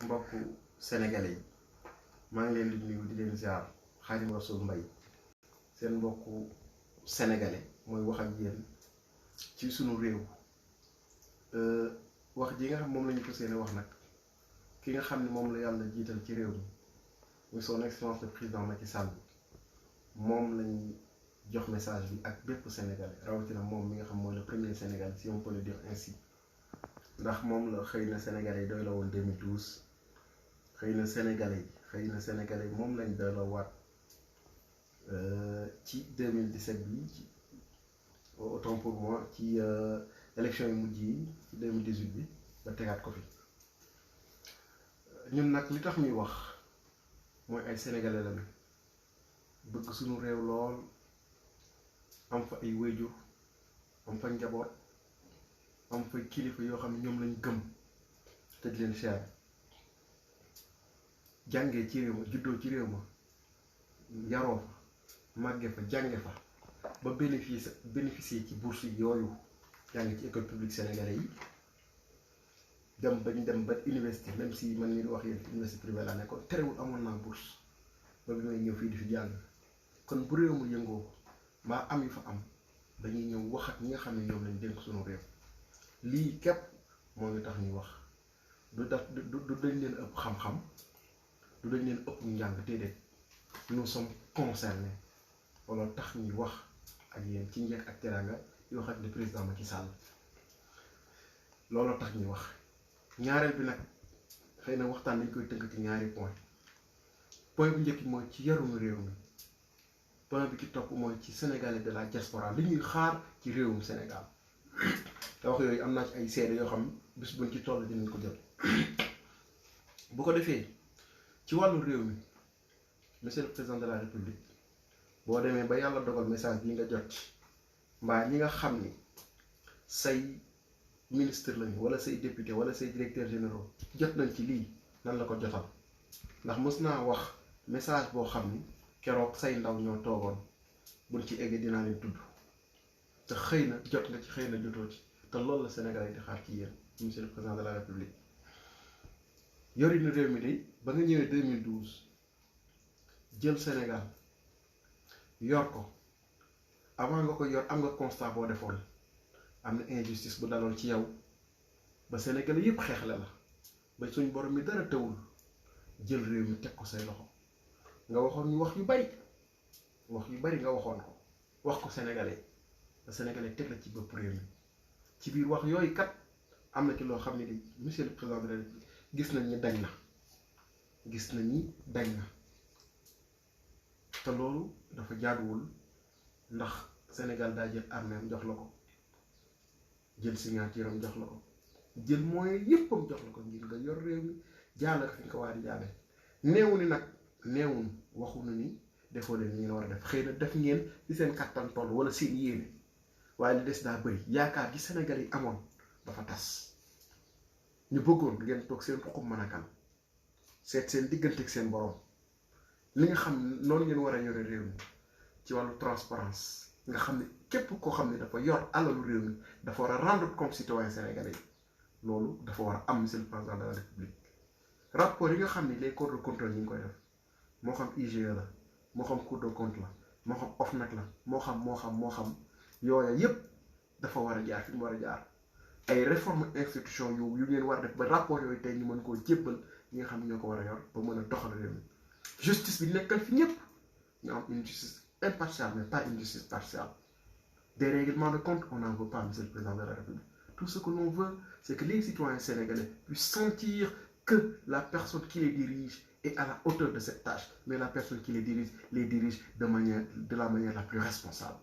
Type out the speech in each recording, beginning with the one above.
mbokku sénégalais yi maa ngi leen di nuyu di leen ziar Xaadim Rasul Mbay seen mbokku sénégalais mooy wax ak yéen ci sunu réew wax ji nga xam moom la ñu fas yéene wax nag ki nga xam ne moom la yàlla jiital ci réew mi muy son excellence le président Macky Sall moom lañuy jox message bi ak bépp sénégalais rawatina moom mi nga xam mooy le premier sénégalais si on peut le dire ainsi ndax moom la xëy na sénégalais yi doy la woon 2012 xëy na sénégalais yi moom lañ doy la waat ci 2017 bi ci autant pour moi ci élection yu mujj yi ci 2018 bi ba tegaat ko fi ñun nag li tax ñuy wax mooy ay sénégalais lañu bëgg suñu réew lool am fa ay wéjur am fa njaboot am fa kilifa yoo xam ne ñoom lañ gëm te di leen cher jàngee ci réew ma juddoo ci réew ma yaroo fa màgge fa jànge fa ba bénéficier ci bourse yooyu jànge ci école publique sénégalais yi dem ba université même si man mii di wax yéen université privée laa nekkoon terewul amoon naa bourse ba bi may ñëw fii di fi jàng kon bu réew mu yëngoo mbaa am yu fa am dañuy ñëw wax ak ñi nga xam ne ñoom lañ dénk suñu réew lii képp moo ngi tax ñuy wax du dañ leen ëpp xam-xam du dañ leen ëpp njàng déedéet nous sommes concernés wala tax ñuy wax ak yéen ci njëkk ak teraanga di wax ak le président Macky Sall looloo tax ñuy wax ñaareel bi nag xëy na waxtaan dañ koy tënk ci ñaari point bu njëkk mooy ci yarum réew mi point bi ci topp mooy ci sénégalais de la diaspora li ñuy xaar ci réewum Sénégal te wax yooyu am naa ci ay seede yoo xam bis buñ ci toll dinañ ko jël bu ko defee ci wàllu réew mi monsieur le président de la république boo demee ba yàlla dogal message bi nga jot mbaa ñi nga xam ni say ministre lañu wala say député wala say directeurs généraux jot nañ ci lii nan la ko jotal ndax mës naa wax message boo xam ni keroog say ndaw ñoo toogoon buñ ci eggee dinaa leen tudd te xëy na jot nga ci xëy na jotoo ci te loolu la Sénégal yi di xaar ci yéen monsieur le président de la république yorinu réew mi de ba nga ñëwee 2012 jël Sénégal yor ko avant nga ko yor am nga constat boo defoon am na injustice bu daloon ci yow ba Sénégal yépp xeexle la ba suñ borom mi dara tëwul jël réew mi teg ko say loxo nga waxoon ñu wax yu bari nga waxoon ko wax ko sénégalais ba sénégalais teg la ci bopp réew mi ci biir wax yooyu kat am na ci loo xam ne di monsieur le président de la République gis nañ ni dañ na te loolu dafa jaaduwul ndax Sénégal daa jël arméem jox la ko jël signature am jox la ko jël moyen yéppam jox la ko ngir nga yor réew mi jaale ko fi nga ko war di jaale neewuñ waxu na ni defoo leen ngeen war a def xëy na def ngeen ci seen kattan toll wala seen yéene waaye li des daa bëri yaakaar gi Sénégal yi amoon dafa tas ñu bëggoon ngeen toog seen xukum mën a kan seet seen diggante ak seen borom li nga xam noonu ngeen war a yore réew mi ci wàllu transparence nga xam ne képp koo xam ne dafa yor alalu réew mi dafa war a rendre compte citoyen sénégalais yi loolu dafa war a am monsieur le président de la république rapport yi nga xam ne les corps de contrôle yi ngi koy def moo xam IGE la moo xam Cour des comptes la moo xam OFNAC la moo xam yooya yépp dafa war a jaar fi mu war a jaar ay réforme institution yu ngeen war a def ba rapport yooyu tey ñu mën koo jébbal ñi nga xam ne ñoo ko war a yor ba mën a doxal réew mi justice bi nekkal fi ñëpp ñu am une justice impartiale mais pas une justice partiale des règlements de compte on n'en veut pas monsieur le président de la République tout ce que l'on veut c'est que les citoyens sénégalais puissent sentir que la personne qui les dirige est à la hauteur de cette tâche mais la personne qui les dirige de la manière la plus responsable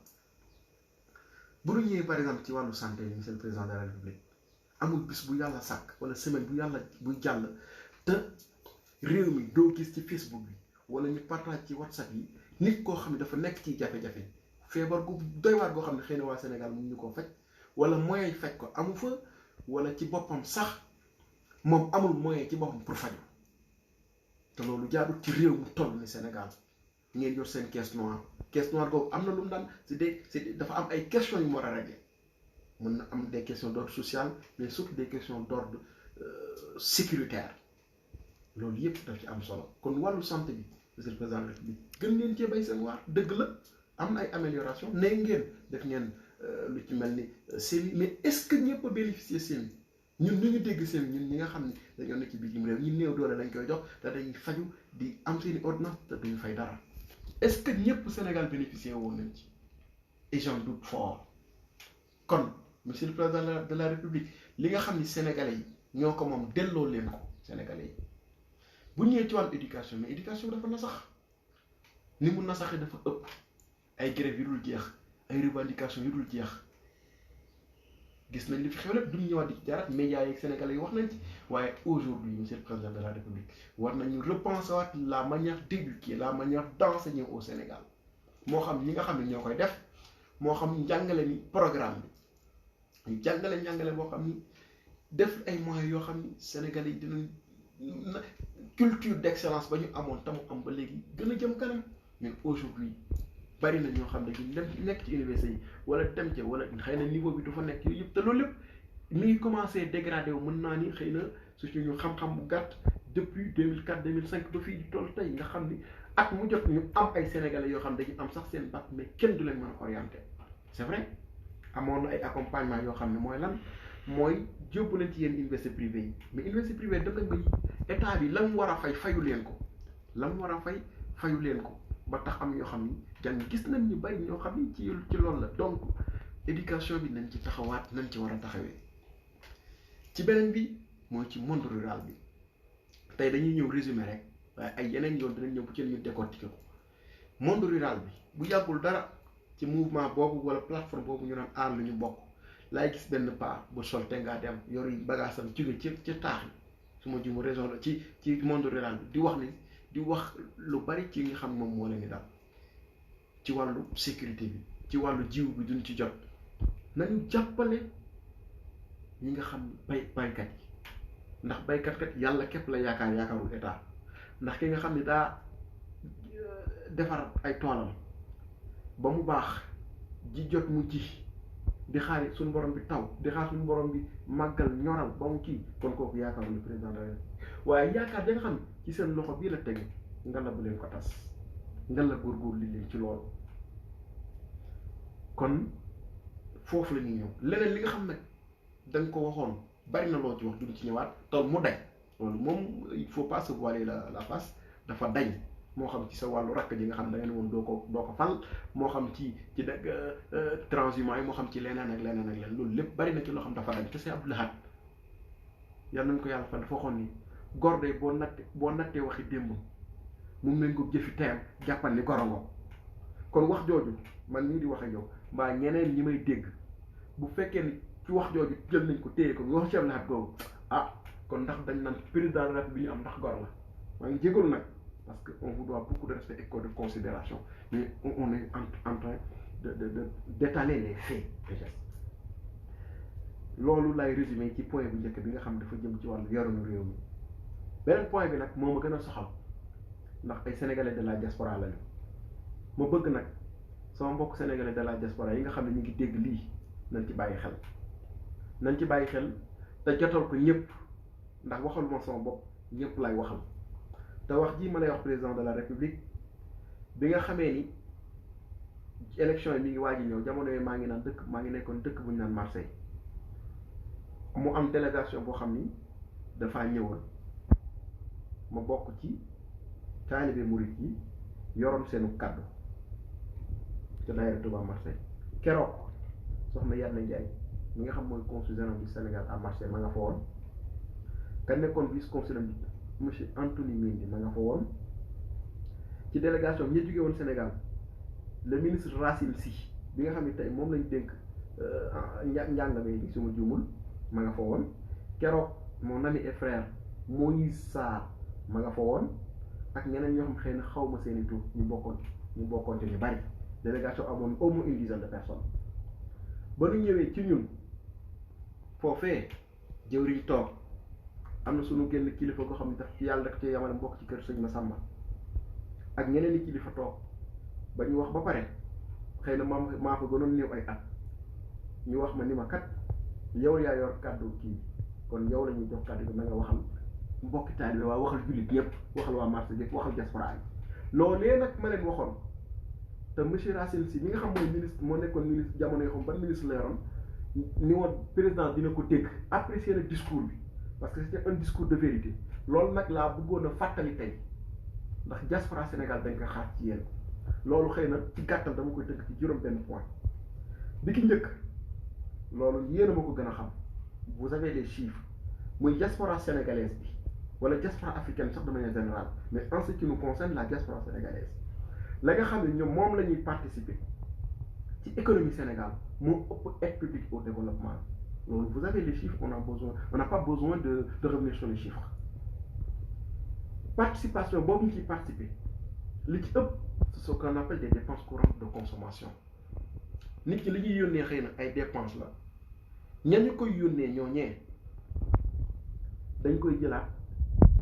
bu ñu ñëwee par exemple ci wàllu santé yi monsieur le président de la République amul bis bu yàlla sàkk wala semaine buy jàll te réew mi doo gis ci Facebook bi wala ñu partage ci WhatsApp yi nit koo xam ne dafa nekk ci jafe-jafe feebar gu doy waar goo xam ne xëy na waa Sénégal mun ñu koo faj wala moyen faj ko amu fa wala ci boppam sax moom amul moyen ci boppam pour faju te loolu jaadul ci réew mu toll ni Sénégal ngeen yor seen caisse noire boobu am na lu mu daan dafa am ay questions yu mu war a régler mën na am des questions d'ordre social mais surtout des questions d'ordre sécuritaire loolu yëpp daf ci am solo kon wàllu santé bi monsieur le président de la République gën ngeen cee bay seen waar dëgg la am na ay amélioration ne ngeen def ngeen lu ci mel ni semi mais est-ce que ñëpp a bénéficier semi ñun ñu dégg semi ñun ñi nga xam ne dañoo nekk ci bitim réew ñi néew doole lañ koy jox te dañuy faju di am seeni ordonnance te duñu fay dara est-ce que ñëpp Sénégal bénéficier woon nañ ci et j'en doute fort kon monsieur le président de la République li nga xam ni sénégalais yi ñoo ko moom delloo leen ko sénégalais yi bu ñëwee ci wàllu éducation mais éducation dafa nasax ni mu nasaxee dafa ëpp ay grève yu dul jeex ay revendication yu dul jeex gis nañ li fi xew lépp duñ ñëwaat di ci jaaraat médias yeeg sénégalais yi wax nañ ci waaye aujourd'hui monsieur le président de la République war nañu repenser waat la manière d'éduquer la manière d'enseigner au Sénégal moo xam ñi nga xam ne ñoo koy def moo xam njàngale ni programme bi ñu njàngale boo xam ni def ay moyens yoo xam ni sénégalais yi dinañ culture d'excellence ba ñu amoon tamu am ba léegi gën a jëm kanam mais aujourd'hui bari na ñoo xam ne dañuy dem nekk ci université yi wala dem ca wala xëy na niveau bi du fa nekk yooyu yëpp te loolu lépp mi ngi commencé dégradé wu mën naa ni xëy na suñu xam-xam bu gàtt depuis 2004 2005 ba fii di toll tey nga xam ni at mu jot ñu am ay sénégalais yoo xam ne dañuy am sax seen bac mais kenn du leen mën a orienté c'est vrai amoon na ay accompagnement yoo xam ne mooy lan mooy jóbbu leen ci yenn université privée yi mais université privée da nga bay état bi la mu war a fay fayu leen ko la mu war a fay fayu leen ko ba tax am ñoo xam ni jàng gis nañ ñu bari ñoo xam ni ci loolu la donc éducation bi nañ ci taxawaat nañ ci war a taxawee ci beneen bi mooy ci monde rural bi tey dañuy ñëw résumé rek waaye ay yeneen yoon dinañ ñëw bu ci ñu décortiquer ko monde rural bi bu yàggul dara ci mouvement boobu wala plateforme boobu ñu doon aar lu ñu bokk laay gis benn paa bu sol te ngaa dem yor yi bagaasam jóge ci taax yi su ma jumu région la ci monde rural bi di wax lu bari ci nga xam moom moo leen di daal ci wàllu sécurité bi ci wàllu jiw bi duñ ci jot nañu jàppale ñi nga xam baykat yi ndax baykat kat yàlla képp la yaakaarul état ndax ki nga xam ne daa defar ay toolam ba mu baax ji jot mu ji di xaar suñu borom bi taw di xaar suñu borom bi màggal ñoral ba mu kii kon kooku yaakaarul le président de la République waaye yaakaar da nga xam ci seen loxo bii la tege nga la bu leen ko tas nga la góorgóor li leen ci loolu kon foofu la ñuy ñëw leneen li nga xam nag da nga ko waxoon bari na loo ci wax duñ ci ñëwaat tool mu dañ loolu moom il faut pas se voiler la face dafa dañ moo xam ci sa wàllu rakk ji nga xam da nga ne woon doo ko fal moo xam ci transhumance yi moo xam ci leneen ak leneen loolu lépp bari na ci loo xam dafa dañ te c'est Abdou Lahad yal nañ ko yàlla fan dafa waxoon ni góor de boo nattee waxi démb mu méngóog jëfi teyam jàppal ni goro nga kon wax jooju man nii di wax ak yow mbaa ñeneen ñi may dégg bu fekkee ni ci wax jooju jël nañ ko téye ko wax ci Abdou Lahad googu kon ndax dañ naan président de la République bi ñu am ndax gor la maa ngi jégalu nag parce que on vous doit beaucoup de respect et de considération mais on est en train d'étaler les faits et gestes loolu lay résumé ci point bu njëkk bi nga xam dafa jëm ci wàllu yorinu réew mi beneen point bi nag moo ma gën a soxal ndax ay sénégalais de la diaspora lañu ma bëgg nag sama mbokk sénégalais de la diaspora yi nga xam ne ñu ngi dégg lii nañ ci bàyyi xel te jotal ko ñëpp ndax waxaluma sama bopp ñëpp lay waxal te wax ji ma lay wax président de la République bi nga xamee ni élection yi mi ngi waaj a ñëw jamono yooyu maa ngi nekkoon dëkk bu ñu naan Marseille mu am délégation boo xam ni dafaa ñëwoon ma bokk ci taalibe murit yi yoroon seenu kàddu te daayira Touba Marseille keroog soxna Yadna Ndiaye mi nga xam mooy consul général du Sénégal à Marseille ma nga fa woon ka nekkoon vice consul bi monsieur Anthony Mendy ma nga fa woon ci délégation ñi jóge woon Sénégal le ministre Racine Sy bi nga xam ne tey moom lañ dénk njàngame bi suma juumul ma nga fa woon keroog mon ami et frère Moïse Sarr ma nga fa woon ak ñeneen ñoo xam xëy na xaw ma seeni tur ñu bokkoon te ñu bari délégation amoon au moins une dizaine de personnes ba ñu ñëwee ci ñun foofee jëwriñ toog am na suñu génn kilifa goo xam ne daf ci yàlla daf ci yamale mbokk ci kër sëñ Massamba ak ñeneen i kilifa toog ba ñu wax ba pare xëy na maa fa gënoon néew ay at ñu wax ma ni ma kat yow yaa yor kàddu kii kon yow la ñuy jox kàddu gi na nga waxal mbokki taalibe waa waxal jullit ñëpp waxal waa marché ñëpp waxal diaspora yi loolee nag ma leen waxoon te monsieur Racine Sy mi nga xam mooy ministre moo nekkoon ministre jamono yoo xam ban ministre la yoroon ni woon président dina ko dégg apprécier le discours bi parce que c'était un discours de vérité loolu nag laa bëggoon a fàttali tey ndax diaspora Sénégal dañ ko xaar ci yéen loolu xëy na ci gàttal dama koy tënk ci juróom-benn point bi ki njëkk loolu yéen a ma ko gën a xam vous avez les chiffres muy diaspora sénégalaise bi wala diaspora africaine sax de manière générale mais en ce qui nous concerne la diaspora sénégalaise la nga xam ne ñoom moom la ñuy participer ci économie Sénégal moo ëpp aide publique au développement loolu vous avez les chiffres on n'a pas besoin de revenir sur les chiffres participation boobu ñu ciy participer li ci ëpp c'est ce qu'on appelle des dépenses courantes de consommation nit ki li ñuy yónnee xëy na ay dépenses la ñañu koy yónnee ñooñee dañ koy jëlaat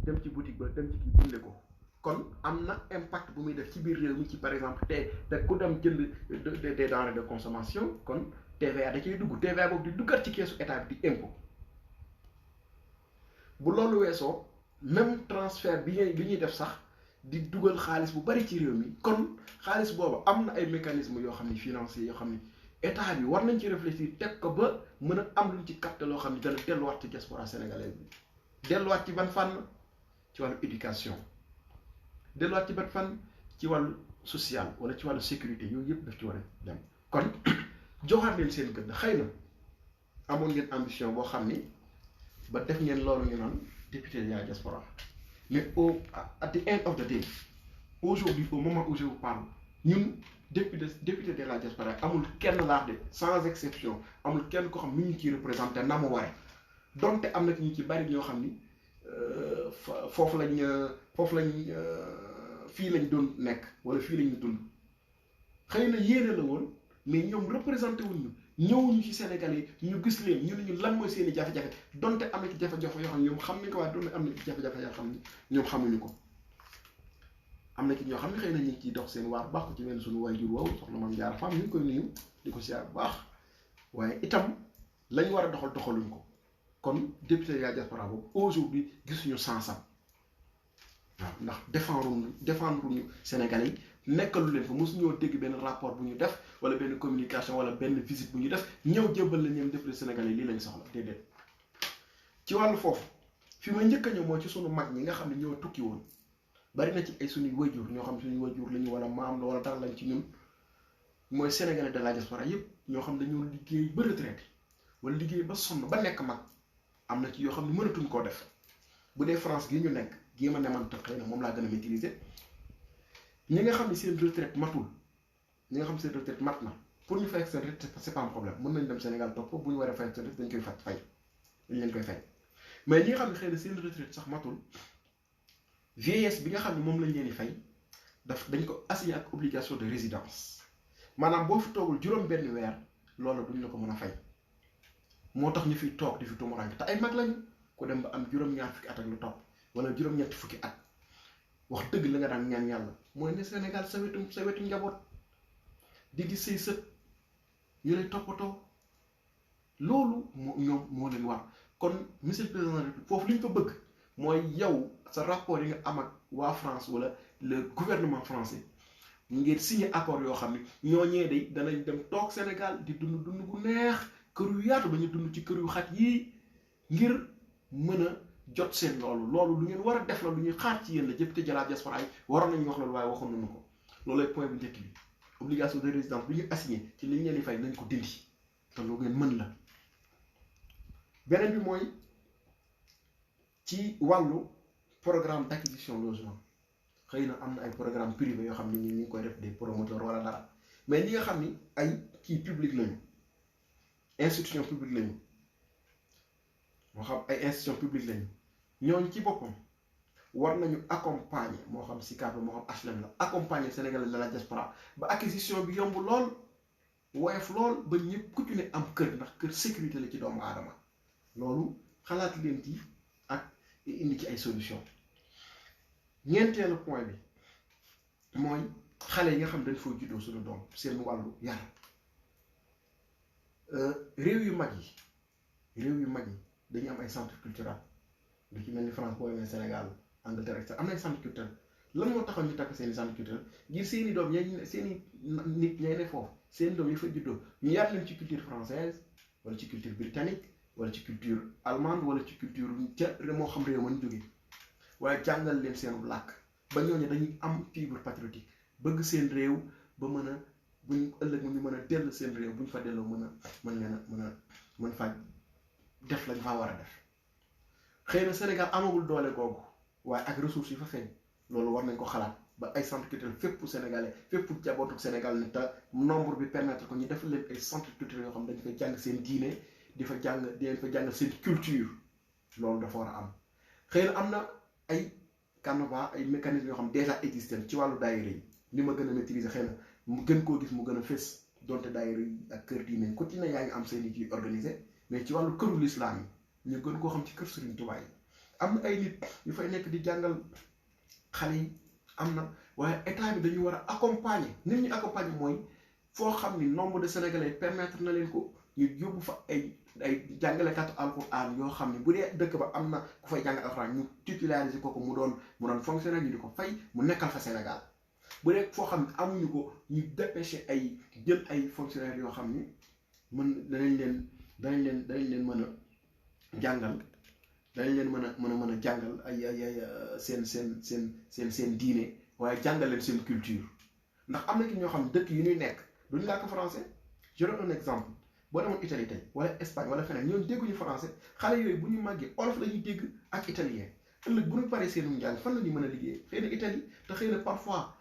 dem ci boutique ba dem ci kii bindle ko kon am na impact bu muy def ci biir réew mi ci par exemple te ku dem jënd des denrées de consommation kon TVA da ciy dugg TVA boobu di duggat ci keesu état bi di impôt bu loolu weesoo même transfert bi ñuy def sax di dugal xaalis bu bari ci réew mi kon xaalis boobu am na ay mécanismes yoo xam ne financiers yoo xam ne état bi war nañ ci réfléchir teg ko ba mën a am luñ ci capté loo xam ne dana delluwaat ci diaspora sénégalaise bi delluwaat ci ban fànn ci wàllu éducation delluwaat ci ban fànn ci wàllu social wala ci wàllu sécurité yooyu yëpp daf ci war a dem kon joxaat leen seen gëdd xëy na amoon ngeen ambition boo xam ni ba def ngeen loolu ñu naan député de la diaspora mais at the end of the day aujourd'hui au moment où je vous parle ñun député de la diaspora amul kenn laax de sans exception amul kenn ko xam ni ñu ciy représenté na mu waree donte am na ñu ci bari ñoo xam ni foofu lañ fii lañ doon nekk wala fii lañu dund xëy na yéene la woon mais ñoom représenté wuñ ñu ñëwuñu ci Sénégalais yi ñu gis leen ñu lan mooy seeni jafe-jafe donte am na ci jafe-jafe yoo xam ne ñoom xam nañ ko waaye donte am na ci jafe-jafe yoo xam ne ñoom xamuñu ko am na ci ñoo xam ne xëy na ñu ngi ciy dox seen waar baax ko ci wenn suñu waajur woowu soxna Mame Diarra Fam ñu ngi koy nuyu di ko siyaar bu baax waaye itam lañ war a doxaluñ ko kon député de la diaspora boobu aujourd'hui gisuñu sansam waaw ndax défendre ñu Sénégalais yi nekkalu leen fa mosuñoo dégg benn rapport bu ñu def wala benn communication wala benn visite bu ñu def ñëw jébbal la ñoom député Sénégalais lii lañ soxla déedéet ci wàllu foofu fi ma njëkk a ñëw mooy ci sunu mag ñi nga xam ne ñoo tukki woon bari na ci ay suñuy wayjur ñoo xam ne suñuy wayjur lañu wala maam la wala dara lañ ci ñun mooy Sénégalais de la diaspora yëpp ñoo xam dañoo liggéey ba retraité wala liggéey ba sonn ba nekk mag am na ci yoo xam ne mënatuñ koo def bu dee France gi ñu nekk gii ma nemante xëy na moom laa gën a maîtriser ñi nga xam ne seen retraite matul ñi nga xam ne seen retraite mat na pour ñu fay seen retraite c'est pas un problème mën nañ dem Sénégal topp bu ñu war a fay seen retraite dañ koy fay dañ leen koy fay mais ñi nga xam ne xëy na seen retraite sax matul vieillesse bi nga xam ne moom lañ leen di fay dañ ko assigné ak obligation de résidence maanaam boo fi toogul juróom-benn weer loolu duñ la ko mën a fay moo tax ñu fiy toog di fi tumuraanke te ay mag lañu ku dem ba am juróom-ñaar fukki at ak lu topp wala juróom-ñetti fukki at wax dëgg la nga daan ñaan yàlla mooy ne Sénégal sa wetu njaboot di gis say sët ñu lay toppatoo loolu moo leen war kon monsieur le président de la République foofu li ñu fa bëgg mooy yow sa rapport yi nga am ak waa France wala le gouvernement français ngeen signé accord yoo xam ne ñooñee day danañ dem toog Sénégal di dund gu neex kër yu yaatu ba ñu dund ci kër yu xat yii ngir mën a jot seen loolu lu ngeen war a def la lu ñuy xaar ci yéen la jëpp te jëlaat diaspora yi waroon nañu wax loolu waaye waxoon nañu ko loolu lay point bu njëkk bi obligation de résidence bi ñu assigné ci li ñu leen di fay nañ ko dindi te lu ngeen mën la beneen bi mooy ci wàllu programme d'acquisition logement xëy na am na ay programme privé yoo xam ne ñi ngi koy def des promoteurs wala dara mais ñi nga xam ni ay kii public lañu institution publique lañu moo xam ay institution publique lañu ñooñu ci boppam war nañu accompagner moo xam SICAP la moo xam HLM la accompagner Sénégalais de la diaspora ba acquisition bi yomb lool woyof lool ba ñëpp ku ci ne am kër ndax kër sécurité la ci doomu aadama loolu xalaat leen ci ak indi ci ay solution ñeenteelu point bi mooy xale yi nga xam dañ foo juddoo suñu doom seen wàllu yar réew yu mag yi dañu am ay centre culturel lu ci mel ni France boo demee Sénégal Angleterre et am nañ centre culturel lan moo taxoon ñu takk seen i centre culturel ngir seen i doom seen i nit ñay ne foofu seen doom yi fa juddoo ñu yar leen ci culture française wala ci culture britannique wala ci culture allemande wala ci culture ca moo xam réew mën jóge waaye jàngal leen seenu làkk ba ñooñu dañuy am fibre patriotique bëgg seen réew ba mën a buñ ëllëg ñu mën a dellu seen réew buñ fa delloo mën faa def lañ faa war a def xëy na Sénégal amagul doole googu waaye ak ressources yi fa feeñ loolu war nañ ko xalaat ba ay centre culturel fépp sénégalais fépp jabootu Sénégal ne te nombre bi permettre ko ñu def leen ay centre culturel yoo xam dañ fay jàng seen diine di fa jàng seen culture loolu dafa war a am xëy na am na ay canevas ay mécanismes yoo xam déjà existent ci wàllu daayira yi li ma gën a maîtriser xëy na mu gën koo gis mu gën a fës donte daayira yi ak kër diine ku ci ne yaa ngi am seen i kii organisé mais ci wàllu këru lislaam yi ñu gën koo xam ci kër Serigne Touba yi am na ay nit yu fay nekk di jàngal xale yi am na waaye état bi dañu war a accompagner nit ñi accompagner mooy foo xam ni nombre de sénégalais permettre na leen ko ñu yóbbu fa ay jàngalekatu alxuraan yoo xam ne bu dee dëkk ba am na ku fay jàngal alxuraan ñu titulariser ko mu doon fonctionnaire ñu di ko fay mu nekkal fa Sénégal bu dee foo xam ne amuñu ko ñu dépêché jël ay fonctionnaires yoo xam ni danañ leen mën a jàngal dañ leen mën a jàngal ay seen diine waaye jàngal leen seen culture ndax am na ki ñoo xam ne dëkk yu ñuy nekk duñ làkk français. je donne un exemple boo demoon Italie tey wala Espagne wala feneen ñoom dégguñu français xale yooyu bu ñu màggee olof la ñuy dégg ak italien ëllëg bu ñu paree seenu njàng fan la ñuy mën a liggéey xëy na Italie te xëy na parfois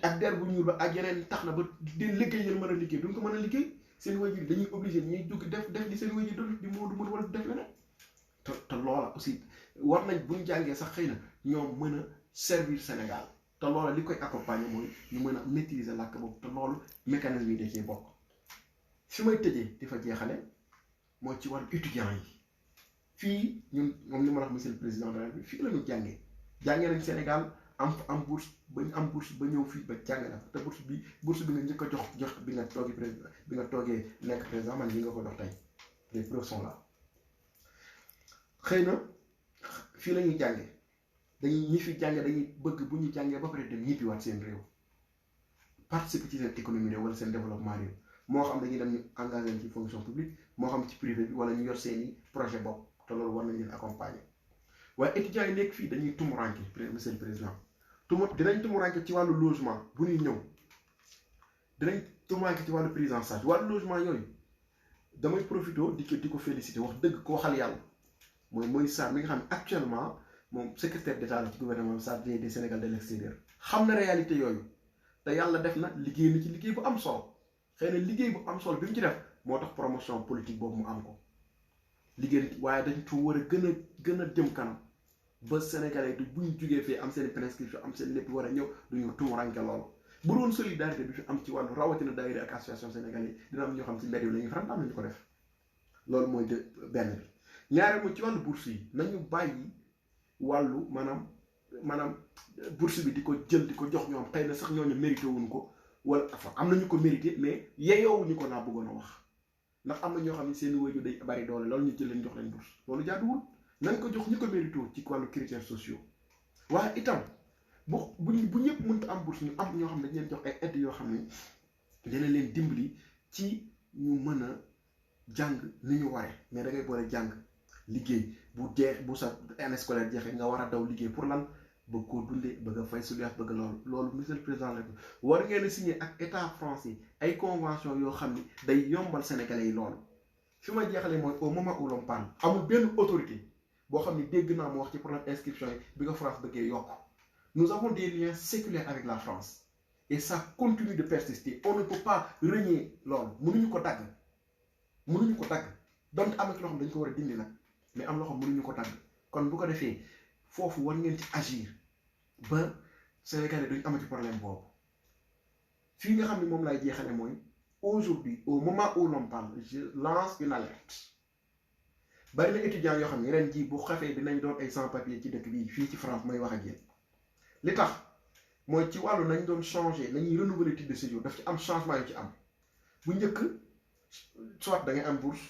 ak der bu ñuul ba ak yeneen tax na ba di liggéey yéen mën a liggéey duñ ko mën a liggéey seen waajur dañuy obligé ñuy dugg def li seen waajur doon di moodu mën wala def leneen te loola aussi war nañ bu ñu jàngee sax xëy na ñoom mën a servir Sénégal te loola li koy accompagner mooy ñu mën a maîtriser làkk boobu te loolu mécanisme yi da cee bokk fi may tëjee di fa jeexale mooy ci wàllu étudiants yi fii ñun moom li ma wax monsieur le président de la République fii la ñu jàngee nañ Sénégal am bourse ba ñu am bourse ba ñëw fii ba jàng na te bourse bi nga njëkk a jox bi nga toogee président bi nga toogee nekk président man li nga ko jox tey les preuves sont là xëy na fii la ñuy jàngee ñi fi jàngee dañuy bëgg bu ñu jàngee ba pare dem ñibbiwaat seen réew participer ci seen économie réew wala seen développement réew moo xam dañuy dem ñu engagé ci fonction publique moo xam ci privé bi wala ñu yor seeni projet bopp te loolu war nañ leen accompagner waaye étudiants yi nekk fii dañuy tumuranke monsieur le président dinañ tumuranke ci wàllu logement bu ñuy ñëw dinañ tumuranke ci wàllu prise en charge wàllu logement yooyu damay profité di ko félicité wax dëgg ko waxal yàlla mooy Moïse Sarr mi nga xam ne actuellement moom secrétaire d'état la ci gouvernement chargé des Sénégal de l'extérieur xam na réalité yooyu te yàlla def na liggéey na ci liggéey bu am solo xëy na liggéey bu am solo bi mu ci def moo tax promotion politique boobu mu am ko liggéey waaye dañ ko war a gën a jëm kanam ba Sénégalais du buñ jugee fee am seen prescription am seen lépp war a ñëw duñu tumuranke loolu bu doon solidarité bi fi am ci wàllu rawatina daayira ak association sénégalais dina am ñoo xam ci mbedd yi la ñuy faral am nañu ko def loolu mooy benn bi ñaareel mooy ci wàllu bourse yi nañu bàyyi wàllu maanaam bourse bi di ko jël di ko jox ñoom xëy na sax ñooñu mérité wuñ ko wala enfin am nañu ko mérité mais yeyoowuñu ko laa bëggoon a wax ndax am na ñoo xam ne seen wëju day bari doole loolu ñu jël leen jox leen bourse loolu jaaduwul nañ ko jox ñi ko mérité ci wàllu critères sociaux waaye itam bu ñëpp mënta am bourse ñu am ñoo xam ne dañ leen jox ay aides yoo xam ne dina leen dimbali ci ñu mën a jàng ni ñu waree mais da ngay boole jàng liggéey bu sa année scolaire jeexee nga war a daw liggéey pour lan bëgg koo dundee bëgg a fay sulias bëgg loolu monsieur le président la war ngeen a signé ak état français ay convention yoo xam ni day yombal sénégalais yi loolu fi ma jeexalee mooy au moment où l'on parle amul benn autorité boo xam ni dégg naa mu wax ci problème inscription yi bi nga France bëggee yokk nous avons des liens séculaires avec la France et ça continue de persister on ne peut pas renier loolu mënuñu ko dagg donc am na ci loo xam dañu ko war a dindi nag mais am loo xam mënuñu ko dagg kon bu ko defee foofu war ngeen ci agir ba Sénégalais duñ amati problème boobu fii nga xam ne moom laay jeexale mooy aujourd'hui au moment où l'on parle je lance une alerte bari na étudiants yoo xam ne ren jii bu xafee dinañ doon ay sans papier ci dëkk bii fii ci France may wax ak yéen li tax mooy ci wàllu nañ doon changer nañuy renouveler titre de séjour daf ci am changement yu ci am bu njëkk soit da ngay am bourse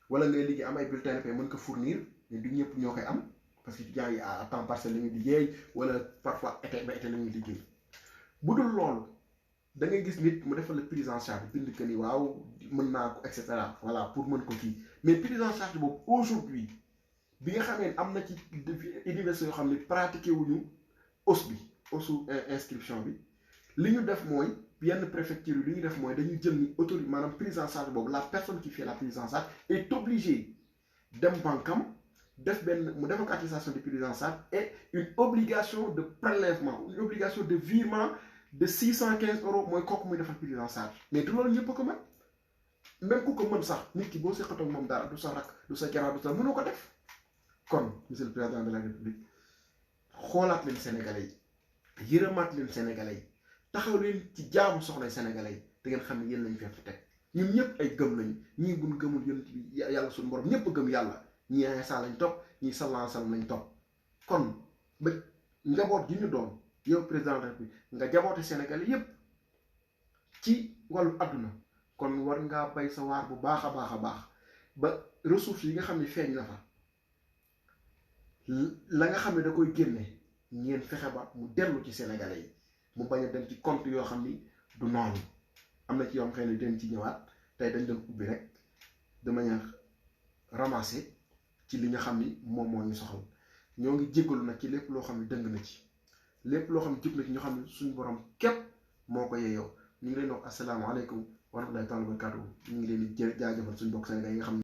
wala ngay liggéey am ay bulletins de paie mën ko fournir mais du ñëpp ñoo koy am parce que étudiants yi à temps partiel la ñuy liggéey wala parfois été ba été la ñuy liggéey bu dul loolu da ngay gis nit mu defal la prise en charge bind que ni waaw mën naa ko et cetera voilà pour mën ko kii mais prise en charge boobu aujourd'hui bi nga xamee am na ci université yoo xam ne pratiqué wuñu hausse bi hausse inscription bi li ñu def mooy yenn préfecture yi li ñu def mooy dañuy jël ni autorité maanaam prise en charge boobu la personne qui fait la prise en charge est obligée dem banque am def benn mu def ak attestation de prise en charge et une obligation de prélèvement une obligation de virement de 615 € mooy kooku muy defal prise en charge mais du loolu ñëpp ko mën même ku ko mën sax nit ki boo seqatoo ak moom dara du sa rak du sa jaraaw du sa mënoo ko def kon monsieur le président de la république xoolaat leen sénégalais yi yërëmaat leen sénégalais yi taxaw leen ci jaamu soxlay sénégalais yi da ngeen xam ne yéen lañu fi teg ñun ñëpp ay gëm lañu ñii buñ gëmul yonent bi yàlla suñu borom ñëpp gëm yàlla ñii Iisaa lañ topp ñii sallallahu alayhi wa sallam lañ topp kon ba njaboot gi ñu doon yow président de la République nga jaboote sénégalais yépp ci wàllu àdduna kon war ngaa bay sa waar bu baax a baax a baax ba ressources yi nga xam ne feeñ na fa la nga xam ne da koy génne ngeen fexe ba mu dellu ci sénégalais yi mu bañ a dem ci compte yoo xam ni du noonu am na ci yoo xam ne dañ ci ñëwaat tey dañ doon ubbi rek de manière ramassée ci li nga xam ni moom moo ñu soxal ñoo ngi jéggalu nag ci lépp loo xam ne dëng na ci lépp loo xam ne jub na ci ñoo xam ne suñu borom képp moo ko yeyoo ñu ngi leen wax asalaamaaleykum wa rahmatullahi taala wa barakatuh ñu ngi leen di jaajëfal suñu bokk Sénégal yi nga xam ne